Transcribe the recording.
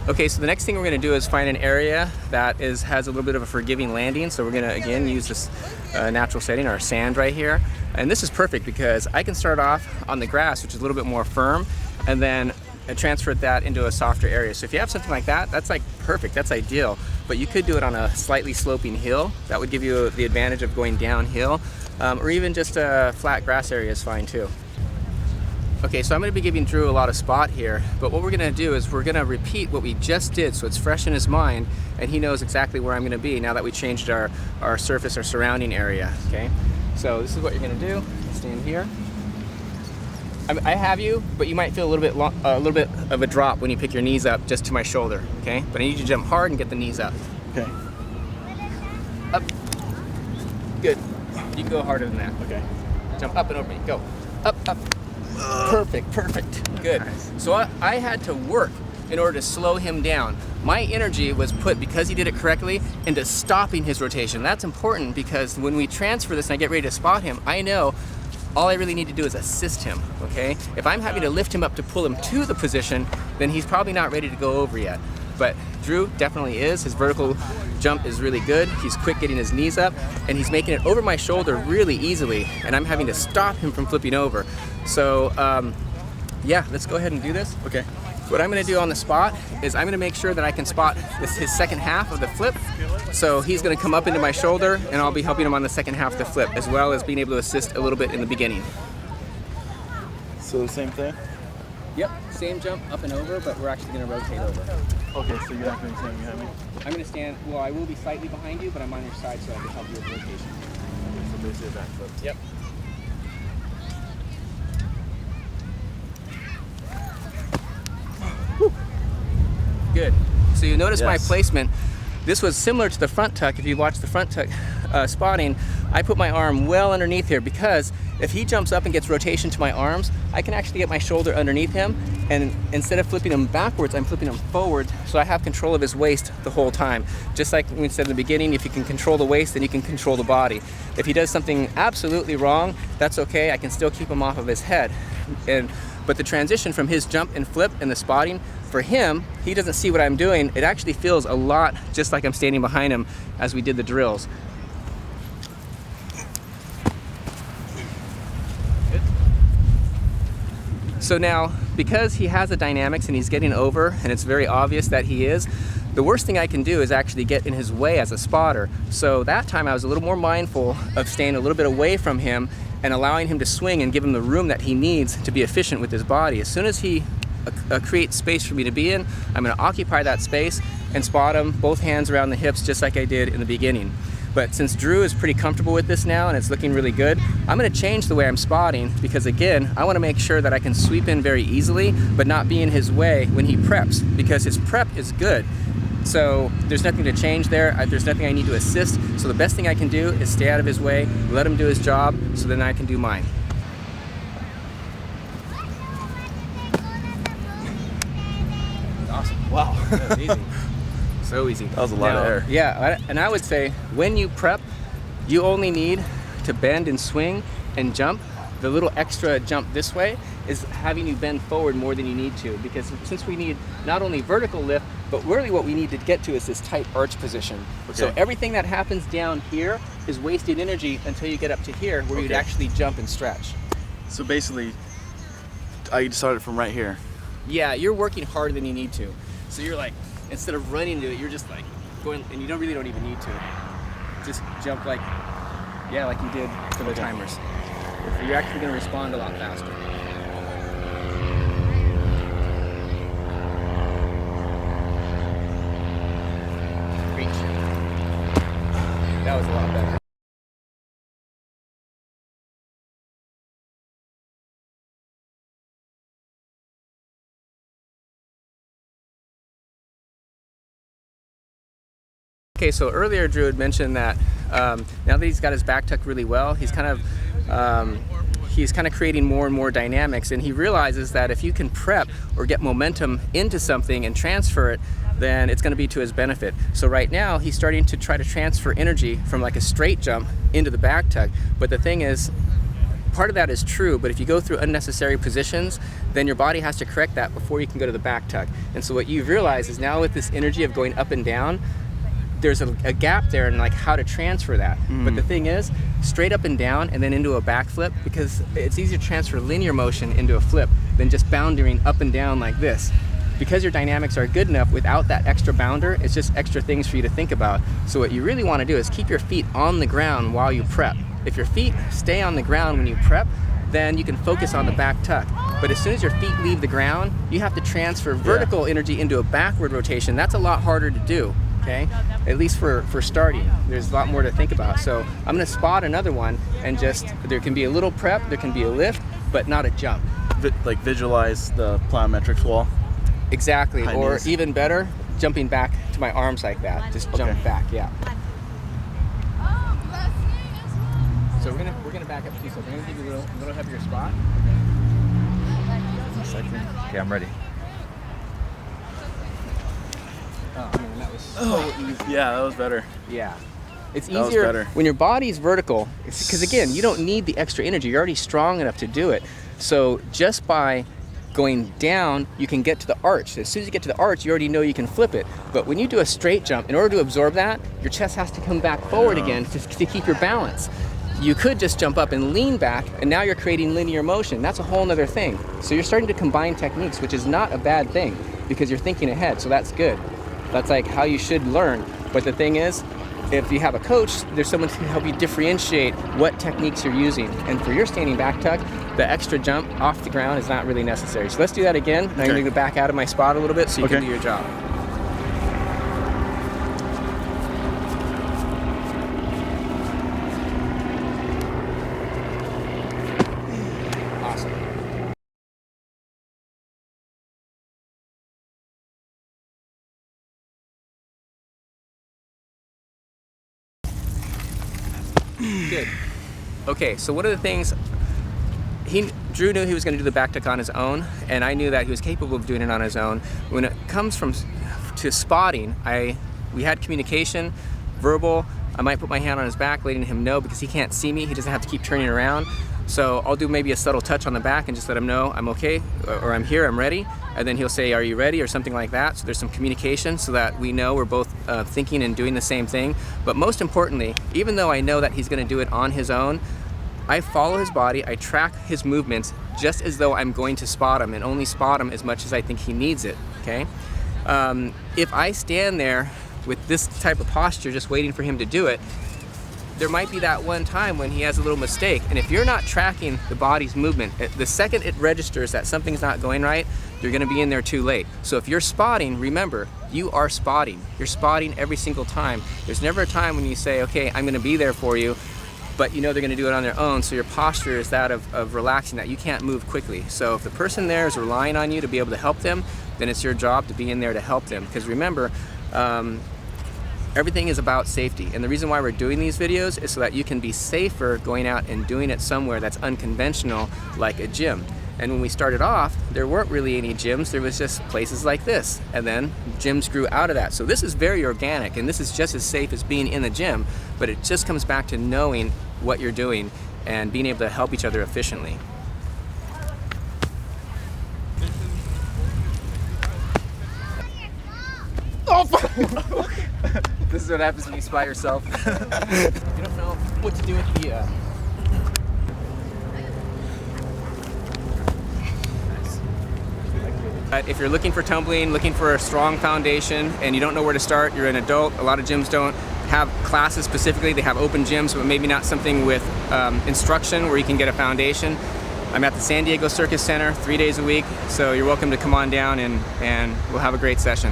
Okay, so the next thing we're going to do is find an area that has a little bit of a forgiving landing. So we're going to again use this natural setting, our sand right here. And this is perfect because I can start off on the grass, which is a little bit more firm, and then transfer that into a softer area. So if you have something like that, that's like perfect, that's ideal. But you could do it on a slightly sloping hill. That would give you the advantage of going downhill, or even just a flat grass area is fine too. Okay, so I'm going to be giving Drew a lot of spot here, but what we're going to do is we're going to repeat what we just did so it's fresh in his mind and he knows exactly where I'm going to be now that we changed our surface, our surrounding area, okay? So this is what you're going to do. Stand here. I have you, but you might feel a little bit of a drop when you pick your knees up just to my shoulder, okay? But I need you to jump hard and get the knees up. Okay. Up. Good. You can go harder than that. Okay. Jump up and over me. Go. Up, up. Perfect, perfect, good. Nice. So I had to work in order to slow him down. My energy was put, because he did it correctly, into stopping his rotation. That's important because when we transfer this and I get ready to spot him, I know all I really need to do is assist him, okay? If I'm having to lift him up to pull him to the position, then he's probably not ready to go over yet. But Drew definitely is. His vertical jump is really good. He's quick getting his knees up, and he's making it over my shoulder really easily, and I'm having to stop him from flipping over. So, yeah, let's go ahead and do this. Okay. What I'm gonna do on the spot is I'm gonna make sure that I can spot his second half of the flip. So he's gonna come up into my shoulder, and I'll be helping him on the second half of the flip, as well as being able to assist a little bit in the beginning. So the same thing? Yep, same jump up and over, but we're actually gonna rotate over. Okay, so you're not going to stand behind me? I'm gonna stand, well, I will be slightly behind you, but I'm on your side so I can help you with rotation. Okay, so basically a backflip. Yep. Whew. Good. So you notice my placement. This was similar to the front tuck. If you watch the front tuck spotting, I put my arm well underneath here because if he jumps up and gets rotation to my arms, I can actually get my shoulder underneath him, and instead of flipping him backwards, I'm flipping him forward, so I have control of his waist the whole time. Just like we said in the beginning, if you can control the waist, then you can control the body. If he does something absolutely wrong, that's okay, I can still keep him off of his head. But the transition from his jump and flip and the spotting, for him, he doesn't see what I'm doing. It actually feels a lot just like I'm standing behind him as we did the drills. Good. So now, because he has the dynamics and he's getting over, and it's very obvious that he is, the worst thing I can do is actually get in his way as a spotter. So that time I was a little more mindful of staying a little bit away from him and allowing him to swing and give him the room that he needs to be efficient with his body. As soon as he creates space for me to be in, I'm gonna occupy that space and spot him, both hands around the hips, just like I did in the beginning. But since Drew is pretty comfortable with this now and it's looking really good, I'm gonna change the way I'm spotting because again, I wanna make sure that I can sweep in very easily, but not be in his way when he preps, because his prep is good. So there's nothing to change there. There's nothing I need to assist. So the best thing I can do is stay out of his way, let him do his job, so then I can do mine. Awesome. Wow. That was easy. So easy. That was a lot of air. Yeah, and I would say when you prep, you only need to bend and swing and jump. The little extra jump this way is having you bend forward more than you need to, because since we need not only vertical lift, but really what we need to get to is this tight arch position. Okay. So everything that happens down here is wasted energy until you get up to here where you'd actually jump and stretch. So basically, I started from right here. Yeah, you're working harder than you need to. So you're like, instead of running to it, you're just like going, and you don't even need to. Just jump like you did for the timers. You're actually going to respond a lot faster. Great. That was a lot better. Okay, so earlier Drew had mentioned that now that he's got his back tucked really well, he's kind of creating more and more dynamics, and he realizes that if you can prep or get momentum into something and transfer it, then it's going to be to his benefit. So right now he's starting to try to transfer energy from like a straight jump into the back tuck, but the thing is, part of that is true, but if you go through unnecessary positions, then your body has to correct that before you can go to the back tuck. And so what you've realized is now with this energy of going up and down, there's a gap there in like how to transfer that. But the thing is, straight up and down and then into a backflip, because it's easier to transfer linear motion into a flip than just bounding up and down like this. Because your dynamics are good enough without that extra bounder, it's just extra things for you to think about. So what you really want to do is keep your feet on the ground while you prep. If your feet stay on the ground when you prep, then you can focus on the back tuck. But as soon as your feet leave the ground, you have to transfer vertical energy into a backward rotation. That's a lot harder to do, okay? At least for starting. There's a lot more to think about. So I'm gonna spot another one and just, there can be a little prep, there can be a lift, but not a jump. Like visualize the plyometrics wall. Exactly, High or knees. even better, jumping back to my arms like that. Just jump back, yeah. So we're gonna back up too. So we're gonna give you a little heavier spot. Okay, I'm ready. Oh man, that was so easy. Yeah, that was better. Yeah. It's That was easier better. when your body's vertical, because again, you don't need the extra energy. You're already strong enough to do it. So just by going down, you can get to the arch. As soon as you get to the arch, you already know you can flip it. But when you do a straight jump, in order to absorb that, your chest has to come back forward again to keep your balance. You could just jump up and lean back, and now you're creating linear motion. That's a whole nother thing. So you're starting to combine techniques, which is not a bad thing, because you're thinking ahead, so that's good. That's like how you should learn. But the thing is, if you have a coach, there's someone who can help you differentiate what techniques you're using. And for your standing back tuck, the extra jump off the ground is not really necessary. So let's do that again. I'm gonna go back out of my spot a little bit so you can do your job. Awesome. Good. Okay, so one of the things, Drew knew he was going to do the back tuck on his own, and I knew that he was capable of doing it on his own. When it comes to spotting, we had communication, verbal. I might put my hand on his back, letting him know, because he can't see me. He doesn't have to keep turning around. So I'll do maybe a subtle touch on the back and just let him know I'm okay, or I'm here, I'm ready. And then he'll say, are you ready, or something like that. So there's some communication so that we know we're both thinking and doing the same thing. But most importantly, even though I know that he's gonna do it on his own, I follow his body, I track his movements just as though I'm going to spot him, and only spot him as much as I think he needs it, okay? If I stand there with this type of posture, just waiting for him to do it, there might be that one time when he has a little mistake. And if you're not tracking the body's movement, the second it registers that something's not going right, you're gonna be in there too late. So if you're spotting, remember, you are spotting. You're spotting every single time. There's never a time when you say, okay, I'm gonna be there for you, but you know they're gonna do it on their own, so your posture is that of relaxing, that you can't move quickly. So if the person there is relying on you to be able to help them, then it's your job to be in there to help them. Because remember, everything is about safety. And the reason why we're doing these videos is so that you can be safer going out and doing it somewhere that's unconventional, like a gym. And when we started off, there weren't really any gyms, there was just places like this. And then gyms grew out of that. So this is very organic, and this is just as safe as being in the gym, but it just comes back to knowing what you're doing and being able to help each other efficiently. Oh! This is what happens when you spot yourself. You don't know what to do with the If you're looking for tumbling, looking for a strong foundation, and you don't know where to start, you're an adult. A lot of gyms don't have classes specifically. They have open gyms, but maybe not something with instruction where you can get a foundation. I'm at the San Diego Circus Center 3 days a week, so you're welcome to come on down and we'll have a great session.